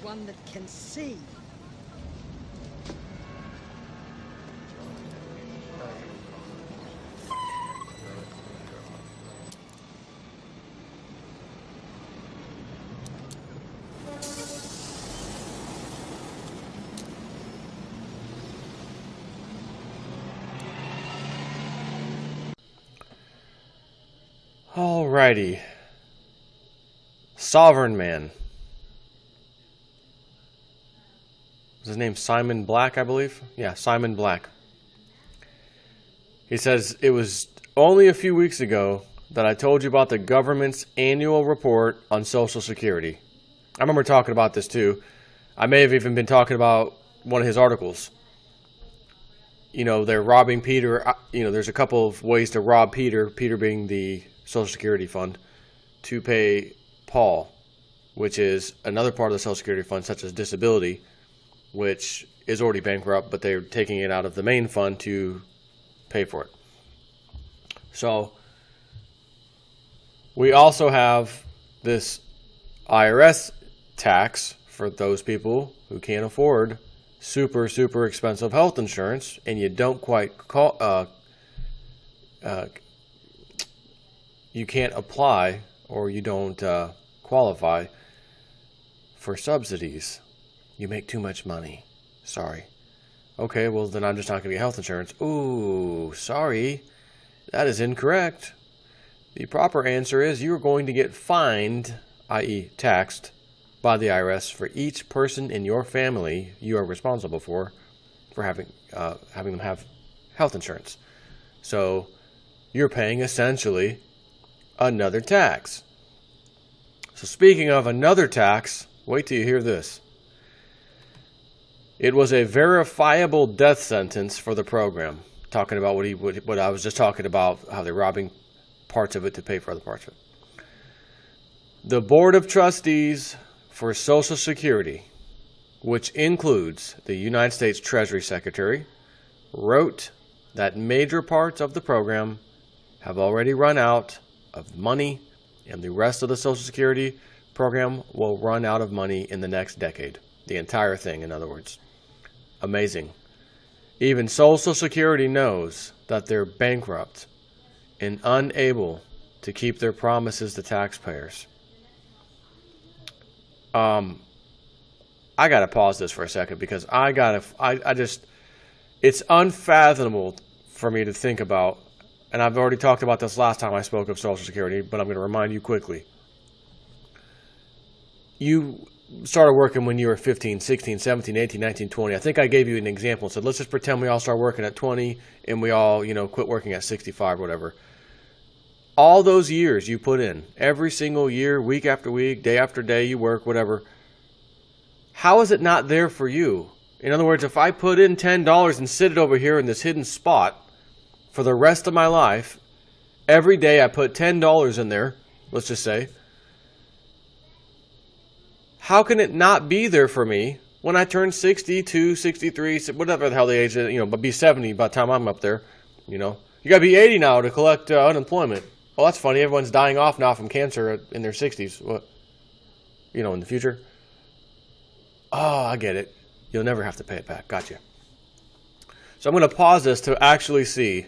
one that can see. Alrighty. Sovereign Man. Is his name Simon Black, I believe? Yeah, Simon Black. He says, it was only a few weeks ago that I told you about the government's annual report on Social Security. I remember talking about this too. I may have even been talking about one of his articles. You know, they're robbing Peter. You know, there's a couple of ways to rob Peter, Peter being the Social Security fund, to pay Paul, which is another part of the Social Security fund, such as disability, which is already bankrupt, but they're taking it out of the main fund to pay for it. So we also have this IRS tax for those people who can't afford super, super expensive health insurance, and you don't quite you can't apply, or you don't qualify for subsidies. You make too much money. Sorry. Okay, well then I'm just not going to get health insurance. Ooh, sorry. That is incorrect. The proper answer is you're going to get fined, i.e. taxed, by the IRS for each person in your family you are responsible for having them have health insurance. So you're paying essentially another tax. So speaking of another tax, wait till you hear this. It was a verifiable death sentence for the program. Talking about what I was just talking about, how they're robbing parts of it to pay for other parts of it. The Board of Trustees for Social Security, which includes the United States Treasury Secretary, wrote that major parts of the program have already run out of money, and the rest of the Social Security program will run out of money in the next decade. The entire thing, in other words. Amazing. Even Social Security knows that they're bankrupt and unable to keep their promises to taxpayers. I gotta pause this for a second because it's unfathomable for me to think about. And I've already talked about this last time I spoke of Social Security, but I'm going to remind you quickly. You started working when you were 15, 16, 17, 18, 19, 20. I think I gave you an example and said, let's just pretend we all start working at 20 and we all, quit working at 65 or whatever. All those years you put in, every single year, week after week, day after day, you work, whatever. How is it not there for you? In other words, if I put in $10 and sit it over here in this hidden spot, for the rest of my life, every day I put $10 in there, let's just say, how can it not be there for me when I turn 62, 63, whatever the hell the age is, but be 70 by the time I'm up there, You got to be 80 now to collect unemployment. Well, that's funny. Everyone's dying off now from cancer in their 60s. What? In the future? Oh, I get it. You'll never have to pay it back. Gotcha. So I'm going to pause this to actually see.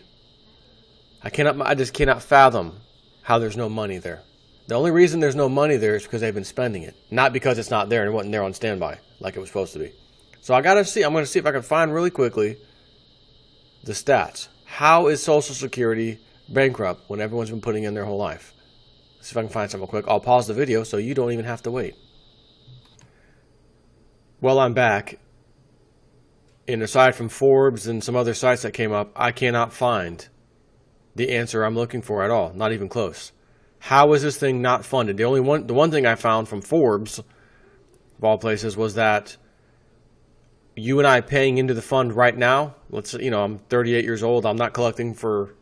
I just cannot fathom how there's no money there. The only reason there's no money there is because they've been spending it, not because it's not there and it wasn't there on standby like it was supposed to be. So I'm going to see if I can find really quickly the stats. How is Social Security bankrupt when everyone's been putting in their whole life? See if I can find something quick. I'll pause the video so you don't even have to wait. Well, I'm back. And aside from Forbes and some other sites that came up, I cannot find the answer I'm looking for at all. Not even close. How is this thing not funded? The one thing I found from Forbes, of all places, was that you and I paying into the fund right now. I'm 38 years old. I'm not collecting for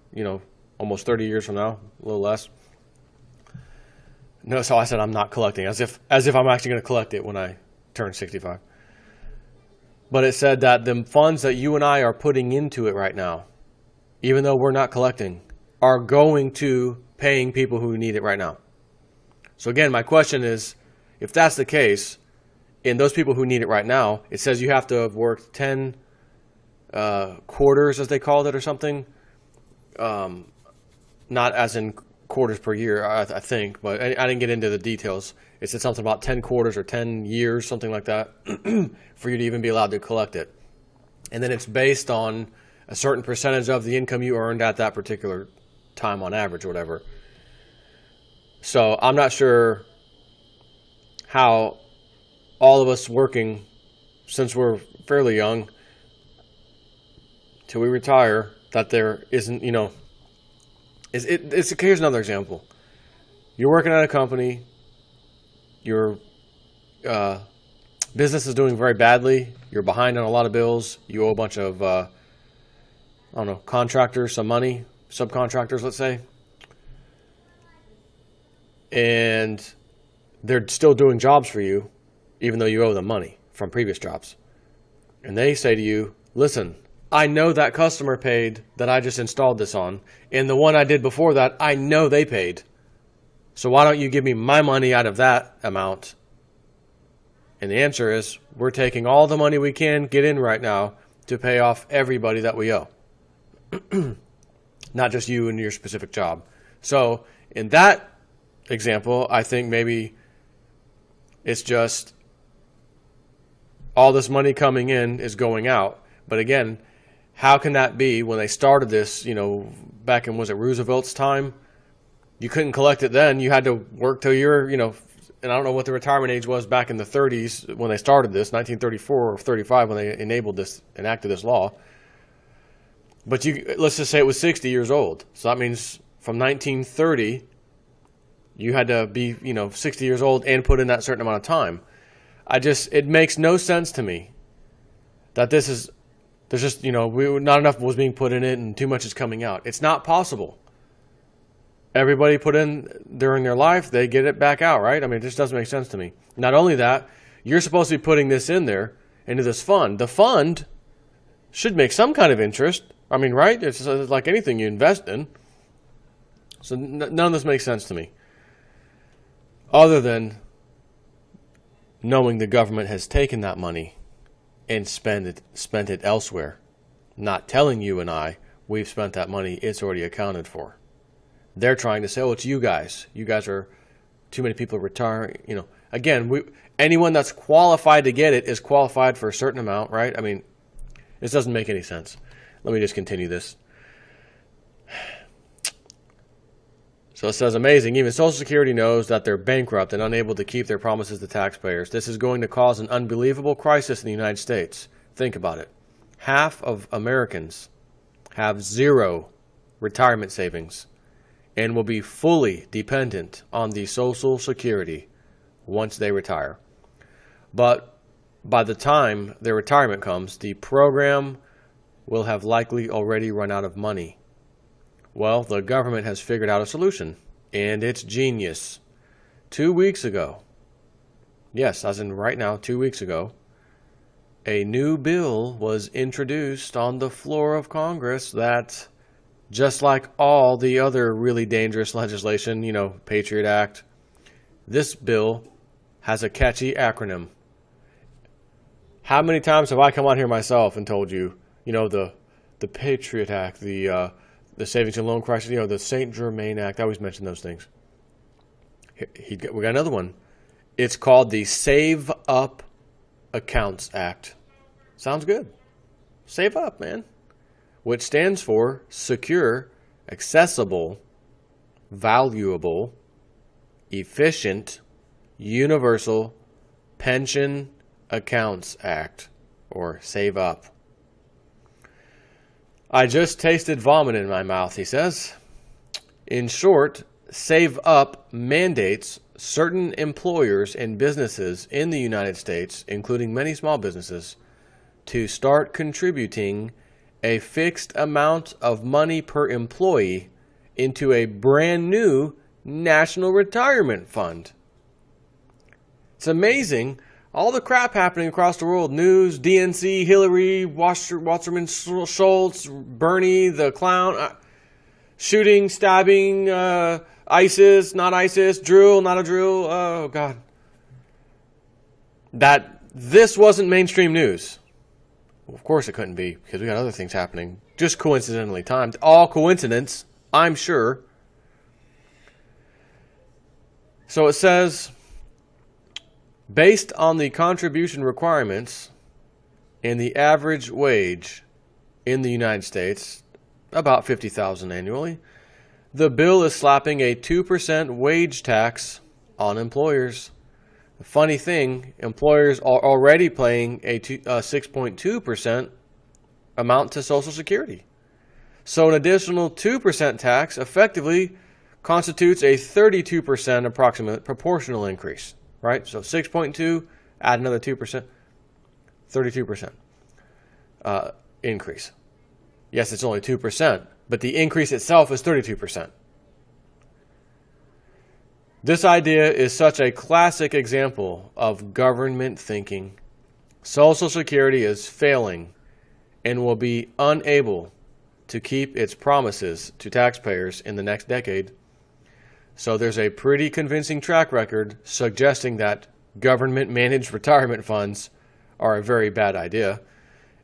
almost 30 years from now, a little less. No, so I said I'm not collecting, as if I'm actually going to collect it when I turn 65. But it said that the funds that you and I are putting into it right now, even though we're not collecting, are going to paying people who need it right now. So again, my question is, if that's the case, And those people who need it right now, it says you have to have worked 10 quarters, as they called it, or something. Not as in quarters per year, I think, but I didn't get into the details. It said something about 10 quarters or 10 years, something like that, for you to even be allowed to collect it. And then it's based on a certain percentage of the income you earned at that particular time on average or whatever. So I'm not sure how all of us working, since we're fairly young, till we retire, that there isn't, here's another example. You're working at a company, your business is doing very badly, you're behind on a lot of bills, you owe a bunch of, contractors some money, subcontractors, let's say, and they're still doing jobs for you, even though you owe them money from previous jobs. And they say to you, listen, I know that customer paid that I just installed this on, and the one I did before that, I know they paid. So why don't you give me my money out of that amount? And the answer is, we're taking all the money we can get in right now to pay off everybody that we owe. Not just you and your specific job. So in that example, I think maybe it's just all this money coming in is going out. But again, how can that be when they started this, back in, was it Roosevelt's time? You couldn't collect it then. You had to work till you're, and I don't know what the retirement age was back in the 30s when they started this, 1934 or 35 when they enacted this law. But let's just say it was 60 years old. So that means from 1930, you had to be, 60 years old and put in that certain amount of time. It makes no sense to me that there's just, not enough was being put in it and too much is coming out. It's not possible. Everybody put in during their life, they get it back out, right? I mean, it just doesn't make sense to me. Not only that, you're supposed to be putting this in there into this fund. The fund should make some kind of interest. I mean, right? It's like anything you invest in. So none of this makes sense to me. Other than knowing the government has taken that money and spent it elsewhere. Not telling you and I, we've spent that money, it's already accounted for. They're trying to say, oh, it's you guys. You guys are, too many people retiring. Again, anyone that's qualified to get it is qualified for a certain amount, right? I mean, this doesn't make any sense. Let me just continue this. So it says, amazing. Even Social Security knows that they're bankrupt and unable to keep their promises to taxpayers. This is going to cause an unbelievable crisis in the United States. Think about it. Half of Americans have zero retirement savings and will be fully dependent on the Social Security once they retire. But by the time their retirement comes, the program will have likely already run out of money. Well, the government has figured out a solution, and it's genius. 2 weeks ago, yes, as in right now, 2 weeks ago, a new bill was introduced on the floor of Congress that, just like all the other really dangerous legislation, Patriot Act, this bill has a catchy acronym. How many times have I come on here myself and told you, the Patriot Act, the Savings and Loan Crisis, the St. Germain Act. I always mention those things. We got another one. It's called the Save Up Accounts Act. Sounds good. Save up, man. Which stands for Secure, Accessible, Valuable, Efficient, Universal Pension Accounts Act, or Save Up. I just tasted vomit in my mouth, he says. In short, Save Up mandates certain employers and businesses in the United States, including many small businesses, to start contributing a fixed amount of money per employee into a brand new national retirement fund. It's amazing. All the crap happening across the world, news, DNC, Hillary, Wasserman Schultz, Bernie, the clown, shooting, stabbing, ISIS, not ISIS, drill, not a drill, oh God. that this wasn't mainstream news. Well, of course it couldn't be, because we got other things happening. Just coincidentally timed. All coincidence, I'm sure. So it says, based on the contribution requirements and the average wage in the United States, about $50,000 annually, the bill is slapping a 2% wage tax on employers. The funny thing, employers are already paying a 6.2% amount to Social Security. So an additional 2% tax effectively constitutes a 32% approximate proportional increase, right? So 6.2, add another 2%, 32% increase. Yes, it's only 2%, but the increase itself is 32%. This idea is such a classic example of government thinking. Social Security is failing and will be unable to keep its promises to taxpayers in the next decade. So there's a pretty convincing track record suggesting that government-managed retirement funds are a very bad idea.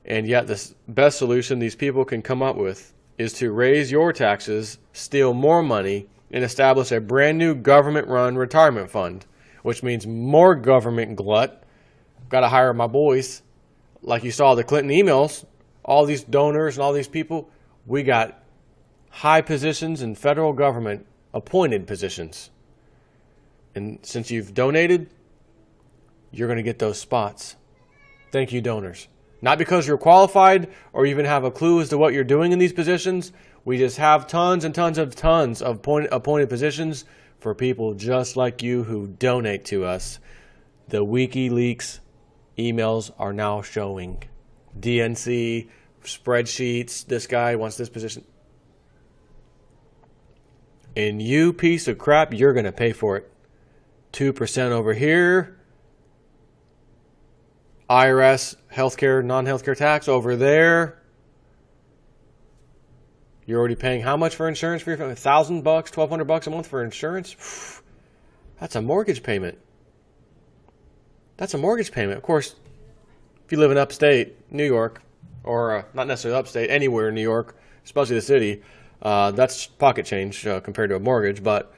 And yet the best solution these people can come up with is to raise your taxes, steal more money, and establish a brand new government-run retirement fund, which means more government glut. Got to hire my boys. Like you saw the Clinton emails, all these donors and all these people, we got high positions in federal government, appointed positions. And since you've donated, you're going to get those spots. Thank you, donors. Not because you're qualified or even have a clue as to what you're doing in these positions. We just have tons and tons of appointed positions for people just like you who donate to us. The WikiLeaks emails are now showing. DNC, spreadsheets, this guy wants this position. And you piece of crap, you're going to pay for it. 2% over here. IRS, healthcare, non-healthcare tax over there. You're already paying how much for insurance for your family? $1,000, $1,200 a month for insurance? That's a mortgage payment. That's a mortgage payment. Of course, if you live in upstate New York, or not necessarily upstate, anywhere in New York, especially the city, that's pocket change compared to a mortgage. But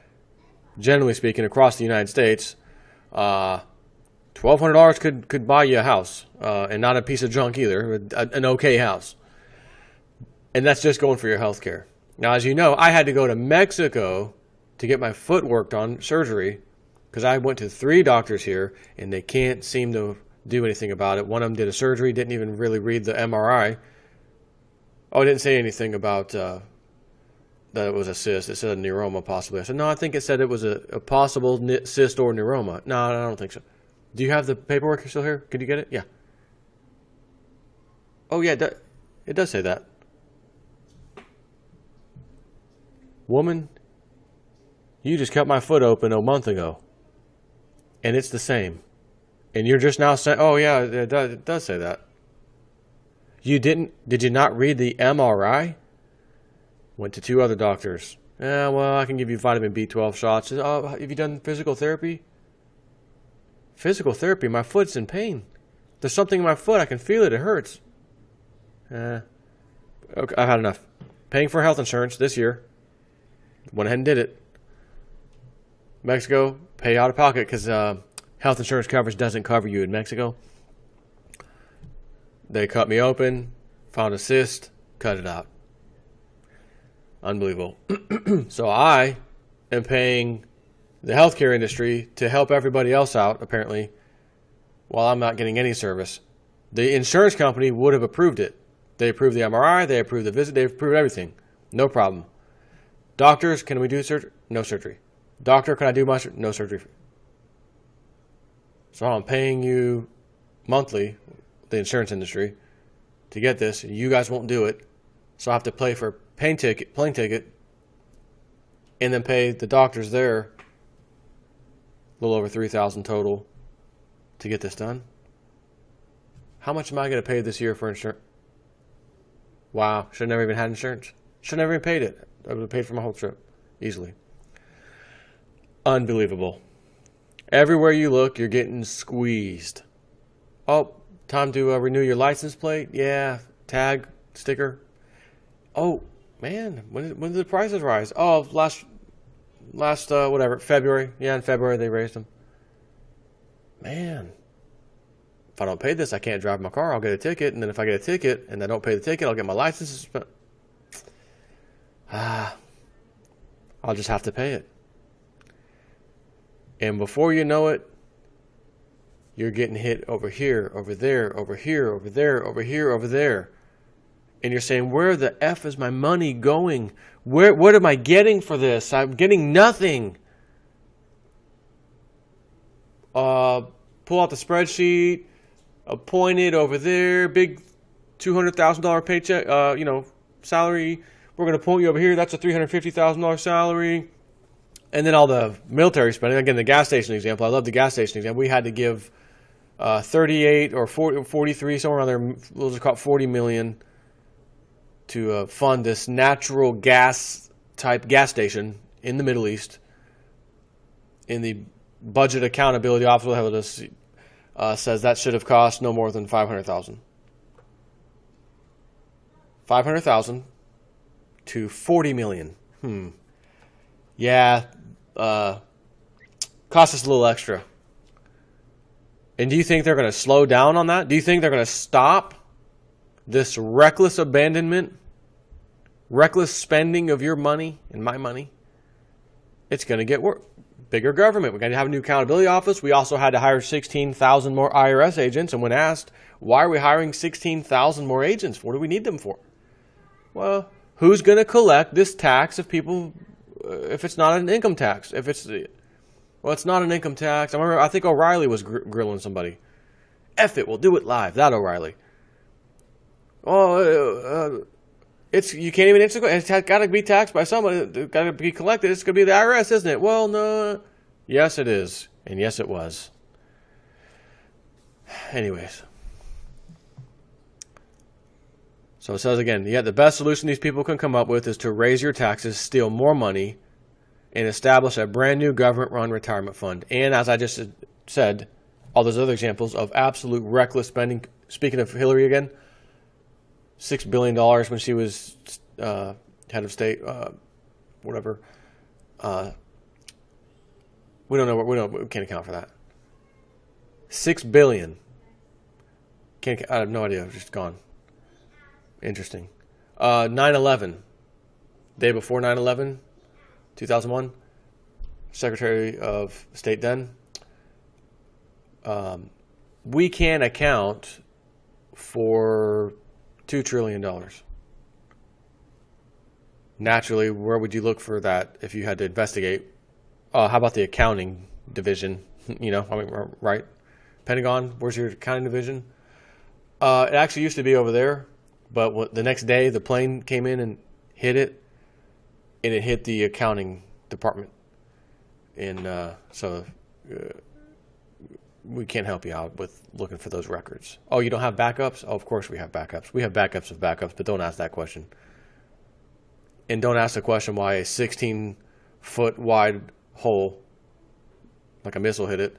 generally speaking, across the United States, $1,200 could buy you a house, and not a piece of junk either, an okay house. And that's just going for your health care. Now, as you know, I had to go to Mexico to get my foot worked on, surgery, because I went to 3 doctors here, and they can't seem to do anything about it. One of them did a surgery, didn't even really read the MRI. Oh, it didn't say anything about that it was a cyst. It said a neuroma possibly. I said, no, I think it said it was a possible cyst or neuroma. No, I don't think so. Do you have the paperwork still here? Could you get it? Yeah. Oh, yeah, it does say that. Woman, you just cut my foot open a month ago, and it's the same. And you're just now saying, oh, yeah, it does say that. Did you not read the MRI? Went to 2 other doctors. Yeah, well, I can give you vitamin B12 shots. Oh, have you done physical therapy? Physical therapy? My foot's in pain. There's something in my foot. I can feel it. It hurts. Okay, I've had enough. Paying for health insurance this year. Went ahead and did it. Mexico, pay out of pocket because health insurance coverage doesn't cover you in Mexico. They cut me open, found a cyst, cut it out. Unbelievable. So I am paying the healthcare industry to help everybody else out, apparently, while I'm not getting any service. The insurance company would have approved it. They approved the MRI, they approved the visit, they approved everything. No problem. Doctors, can we do surgery? No surgery. Doctor, can I do my surgery? No surgery. So I'm paying you monthly, the insurance industry, to get this. You guys won't do it. So I have to pay for plane ticket, and then pay the doctors there a little over $3,000 total to get this done. How much am I going to pay this year for insurance? Wow, should have never even had insurance. Should have never even paid it. I would have paid for my whole trip easily. Unbelievable. Everywhere you look, you're getting squeezed. Oh, time to renew your license plate. Yeah, tag, sticker. Oh, man, when did the prices rise? Oh, last whatever, February. Yeah, in February they raised them. Man, if I don't pay this, I can't drive my car. I'll get a ticket, and then if I get a ticket and I don't pay the ticket, I'll get my license suspended. I'll just have to pay it. And before you know it, you're getting hit over here, over there, over here, over there, over here, over there. And you're saying, where the F is my money going? What am I getting for this? I'm getting nothing. Pull out the spreadsheet, appointed over there, big $200,000 paycheck, salary. We're going to appoint you over here. That's a $350,000 salary. And then all the military spending. Again, the gas station example. I love the gas station example. We had to give 38 or 40, 43, somewhere around there. Those are called 40 million to fund this natural gas type gas station in the Middle East. In the budget accountability office says that should have cost no more than $500,000. $500,000 to $40 million. Yeah, cost us a little extra. And do you think they're going to slow down on that? Do you think they're going to stop this reckless abandonment, reckless spending of your money and my money? It's going to get worse. Bigger government. We're going to have a new accountability office. We also had to hire 16,000 more IRS agents. And when asked, why are we hiring 16,000 more agents? What do we need them for? Well, who's going to collect this tax if people, if it's not an income tax? If it's, well, it's not an income tax. I think O'Reilly was grilling somebody. F it, we'll do it live. That O'Reilly. Oh, you can't even answer. It's got to be taxed by somebody. It's got to be collected. It's going to be the IRS, isn't it? Well, no. Yes, it is. And yes, it was. Anyways. So it says again, the best solution these people can come up with is to raise your taxes, steal more money, and establish a brand new government-run retirement fund. And as I just said, all those other examples of absolute reckless spending. Speaking of Hillary again, $6 billion when she was head of state, whatever. We don't know. We can't account for that. $6 billion. I have no idea. It's just gone. Interesting. 9/11. Day before 9/11, 2001. Secretary of State then. We can't account for $2 trillion. Naturally, where would you look for that if you had to investigate? How about the accounting division? Right? Pentagon, where's your accounting division? It actually used to be over there, but the next day the plane came in and hit it, and it hit the accounting department. And so we can't help you out with looking for those records. Oh, you don't have backups? Oh, of course we have backups. We have backups of backups, but don't ask that question. And don't ask the question why a 16-foot wide hole, like a missile hit it.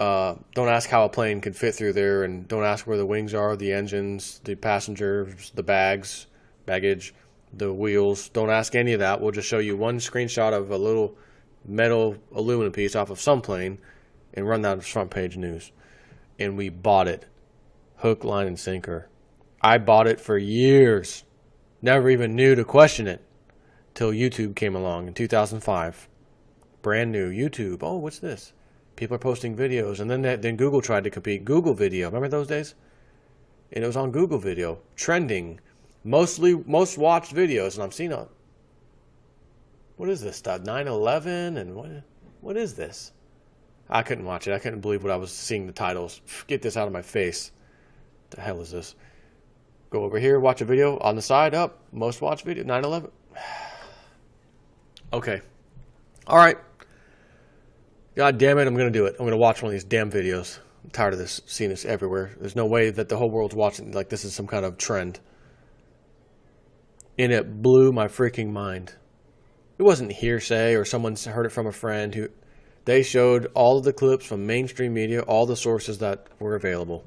Don't ask how a plane could fit through there, and don't ask where the wings are, the engines, the passengers, the baggage, the wheels. Don't ask any of that. We'll just show you one screenshot of a little metal aluminum piece off of some plane and run that as front page news. And we bought it. Hook, line, and sinker. I bought it for years. Never even knew to question it till YouTube came along in 2005. Brand new YouTube. Oh, what's this? People are posting videos. And then Google tried to compete. Google Video. Remember those days? And it was on Google Video. Trending. Most watched videos. And I'm seeing what is this stuff? 9/11? And what is this? I couldn't watch it. I couldn't believe what I was seeing the titles. Get this out of my face. What the hell is this? Go over here, watch a video. On the side, up. Most watched video. 9/11. Okay. All right. God damn it, I'm going to do it. I'm going to watch one of these damn videos. I'm tired of this, seeing this everywhere. There's no way that the whole world's watching like this is some kind of trend. And it blew my freaking mind. It wasn't hearsay or someone heard it from a friend who... They showed all of the clips from mainstream media, all the sources that were available.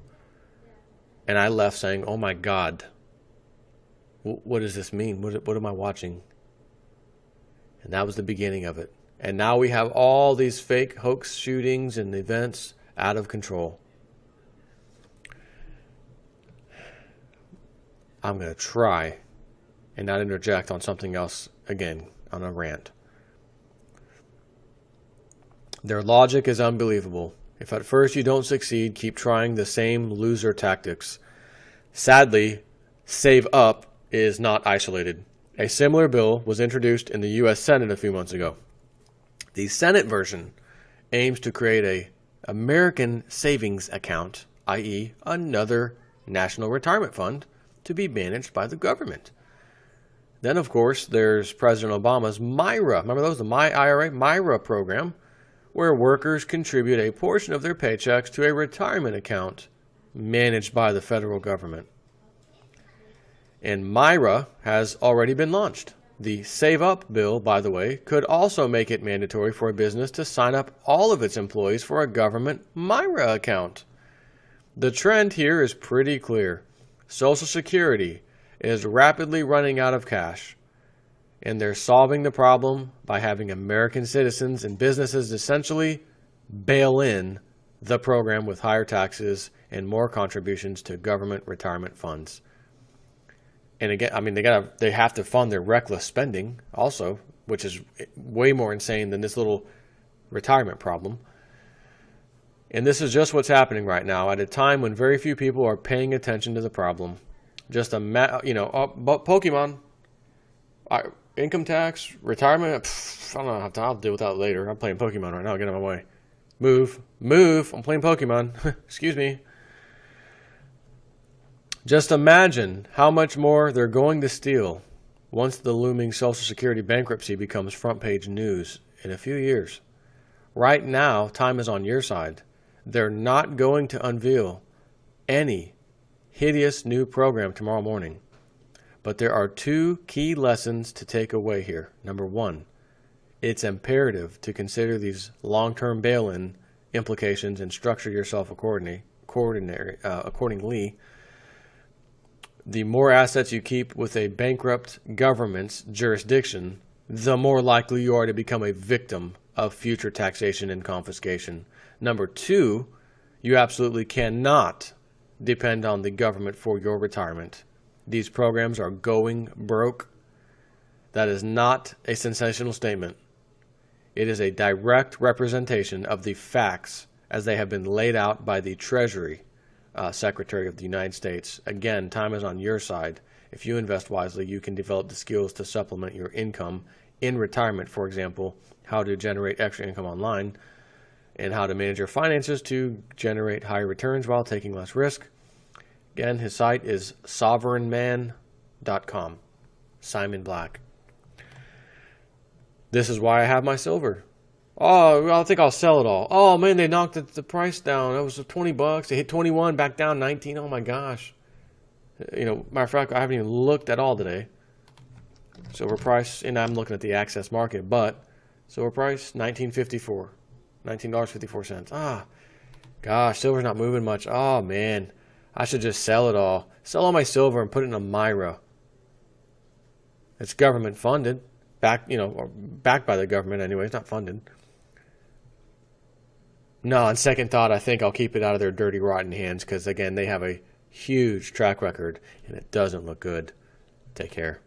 And I left saying, oh my God, what does this mean? What am I watching? And that was the beginning of it. And now we have all these fake hoax shootings and events out of control. I'm going to try and not interject on something else again, on a rant. Their logic is unbelievable. If at first you don't succeed, keep trying the same loser tactics. Sadly, Save Up is not isolated. A similar bill was introduced in the U.S. Senate a few months ago. The Senate version aims to create a American savings account, i.e. another national retirement fund, to be managed by the government. Then, of course, there's President Obama's MIRA. Remember those? The MIRA program, where workers contribute a portion of their paychecks to a retirement account managed by the federal government. And MIRA has already been launched. The Save Up bill, by the way, could also make it mandatory for a business to sign up all of its employees for a government MIRA account. The trend here is pretty clear. Social Security is rapidly running out of cash, and they're solving the problem by having American citizens and businesses essentially bail in the program with higher taxes and more contributions to government retirement funds. And again, I mean, they have to fund their reckless spending also, which is way more insane than this little retirement problem. And this is just what's happening right now at a time when very few people are paying attention to the problem. Just Pokemon, income tax, retirement. I don't know. I'll deal with that later. I'm playing Pokemon right now. Get out of my way. Move. I'm playing Pokemon. Excuse me. Just imagine how much more they're going to steal once the looming Social Security bankruptcy becomes front page news in a few years. Right now, time is on your side. They're not going to unveil any hideous new program tomorrow morning. But there are two key lessons to take away here. Number one, it's imperative to consider these long-term bail-in implications and structure yourself accordingly. The more assets you keep with a bankrupt government's jurisdiction, the more likely you are to become a victim of future taxation and confiscation. Number two, you absolutely cannot depend on the government for your retirement. These programs are going broke. That is not a sensational statement. It is a direct representation of the facts as they have been laid out by the Treasury Secretary of the United States. Again, time is on your side. If you invest wisely, you can develop the skills to supplement your income in retirement. For example, how to generate extra income online and how to manage your finances to generate higher returns while taking less risk. Again, his site is sovereignman.com. Simon Black. This is why I have my silver. Oh, I think I'll sell it all. Oh man, they knocked the price down. It was $20. They hit 21, back down 19. Oh my gosh. Matter of fact, I haven't even looked at all today. Silver price, and I'm looking at the access market, but silver price $19.54. $19.54. Ah, gosh, silver's not moving much. Oh man, I should just sell it all. Sell all my silver and put it in a MIRA. It's government funded, backed by the government anyway. It's not funded. No, on second thought, I think I'll keep it out of their dirty, rotten hands because again, they have a huge track record and it doesn't look good. Take care.